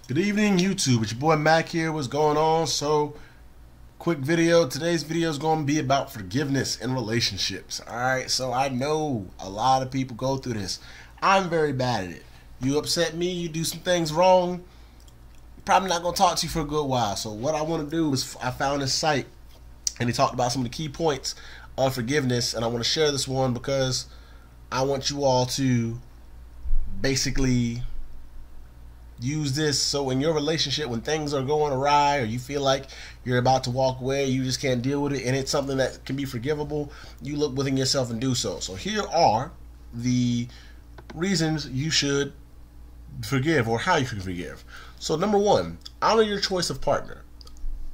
Good evening, YouTube. It's your boy Mac here. What's going on? So, quick video. Today's video is going to be about forgiveness in relationships. Alright, so I know a lot of people go through this. I'm very bad at it. You upset me, you do some things wrong, probably not going to talk to you for a good while. So what I want to do is, I found this site, and he talked about some of the key points of forgiveness, and I want to share this one because I want you all to basically use this so in your relationship, when things are going awry or you feel like you're about to walk away, you just can't deal with it, and it's something that can be forgivable, you look within yourself and do so. So here are the reasons you should forgive, or how you can forgive. So number one, honor your choice of partner.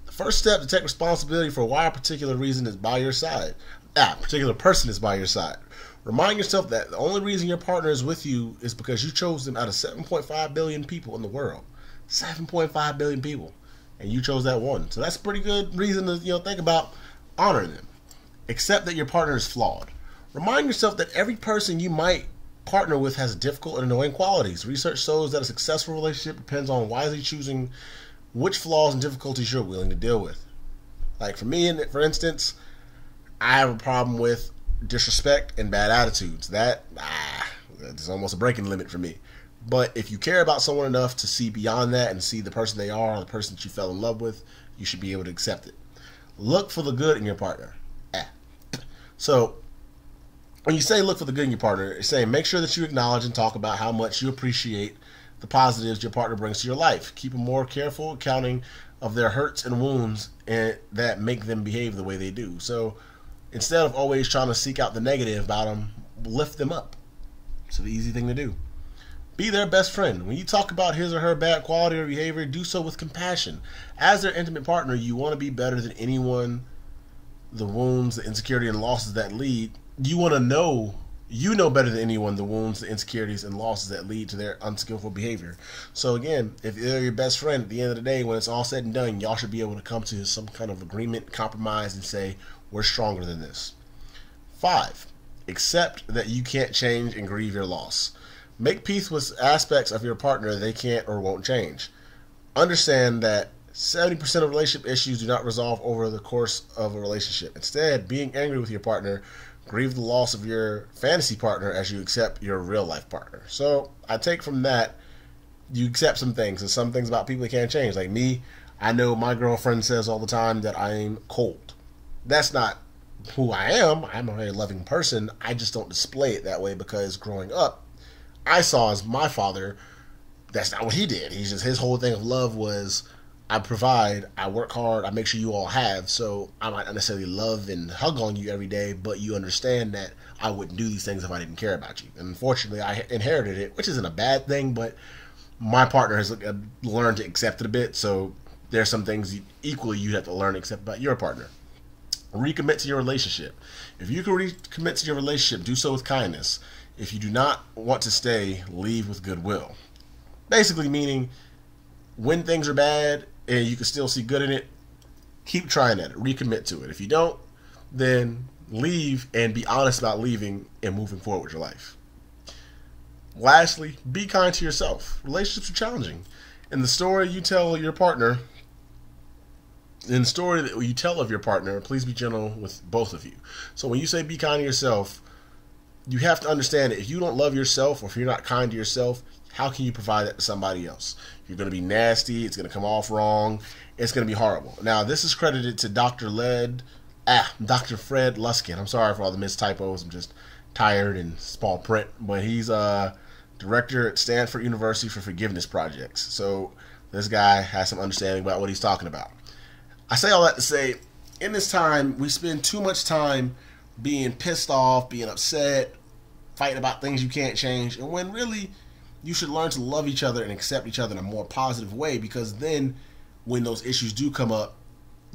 The first step to take responsibility for why a particular reason is by your side. A particular person is by your side. Remind yourself that the only reason your partner is with you is because you chose them out of 7.5 billion people in the world. 7.5 billion people. And you chose that one. So that's a pretty good reason to think about honoring them. Accept that your partner is flawed. Remind yourself that every person you might partner with has difficult and annoying qualities. Research shows that a successful relationship depends on wisely choosing which flaws and difficulties you're willing to deal with. Like for me, for instance, I have a problem with disrespect and bad attitudes. That's almost a breaking limit for me. But if you care about someone enough to see beyond that and see the person they are, the person that you fell in love with, you should be able to accept it. Look for the good in your partner. So when you say look for the good in your partner, it's saying make sure that you acknowledge and talk about how much you appreciate the positives your partner brings to your life. Keep a more careful accounting of their hurts and wounds and that make them behave the way they do. So instead of always trying to seek out the negative about them, lift them up. It's the easy thing to do. Be their best friend. When you talk about his or her bad quality or behavior, do so with compassion. As their intimate partner, you want to be better than anyone. The wounds, the insecurity, and losses that lead, you want to know, you know better than anyone the wounds, the insecurities, and losses that lead to their unskillful behavior. So again, if they're your best friend, at the end of the day, when it's all said and done, y'all should be able to come to some kind of agreement, compromise, and say, we're stronger than this. 5. Accept that you can't change and grieve your loss. Make peace with aspects of your partner they can't or won't change. Understand that 70% of relationship issues do not resolve over the course of a relationship. Instead, being angry with your partner, grieve the loss of your fantasy partner as you accept your real life partner. So I take from that, you accept some things, and some things about people that can't change. Like me, I know my girlfriend says all the time that I'm cold. That's not who I am. I'm a very loving person. I just don't display it that way because growing up, I saw as my father, that's not what he did. His whole thing of love was, I provide, I work hard, I make sure you all have, so I might not necessarily love and hug on you every day, but you understand that I wouldn't do these things if I didn't care about you. And unfortunately, I inherited it, which isn't a bad thing, but my partner has learned to accept it a bit, so there's some things equally you have to learn to accept about your partner. Recommit to your relationship. If you can recommit to your relationship, do so with kindness. If you do not want to stay, leave with goodwill. Basically meaning, when things are bad and you can still see good in it, keep trying at it. Recommit to it. If you don't, then leave and be honest about leaving and moving forward with your life. Lastly, be kind to yourself. Relationships are challenging. In the story you tell your partner, in the story that you tell of your partner, please be gentle with both of you. So when you say be kind to yourself, you have to understand that if you don't love yourself, or if you're not kind to yourself, how can you provide that to somebody else? You're going to be nasty. It's going to come off wrong. It's going to be horrible. Now, this is credited to Dr. Fred Luskin. I'm sorry for all the missed typos. I'm just tired and small print. But he's a director at Stanford University for Forgiveness Projects. So this guy has some understanding about what he's talking about. I say all that to say, in this time, we spend too much time being pissed off, being upset, fighting about things you can't change, and when really you should learn to love each other and accept each other in a more positive way, because then when those issues do come up,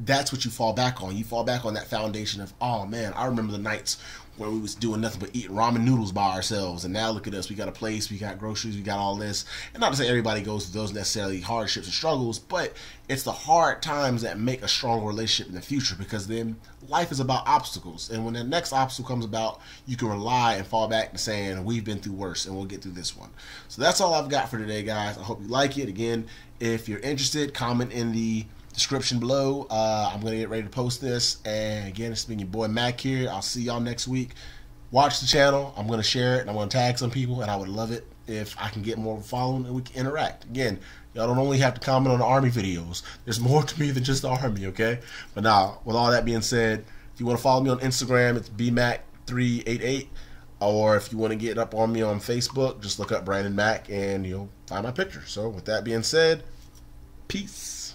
that's what you fall back on. You fall back on that foundation of, oh man, I remember the nights where we was doing nothing but eating ramen noodles by ourselves, and now look at us, we got a place, we got groceries, we got all this. And not to say everybody goes through those necessarily hardships and struggles, but it's the hard times that make a stronger relationship in the future, because then life is about obstacles, and when the next obstacle comes about, you can rely and fall back to saying, we've been through worse and we'll get through this one. So that's all I've got for today, guys. I hope you like it. Again, if you're interested, comment in the description below. I'm going to get ready to post this. And again, it's been your boy Mac here. I'll see y'all next week. Watch the channel. I'm going to share it and I'm going to tag some people, and I would love it if I can get more of a following and we can interact. Again, y'all don't only have to comment on the Army videos. There's more to me than just the Army, okay? But now, with all that being said, if you want to follow me on Instagram, it's bmac388. Or if you want to get up on me on Facebook, just look up Brandon Mack and you'll find my picture. So with that being said, peace.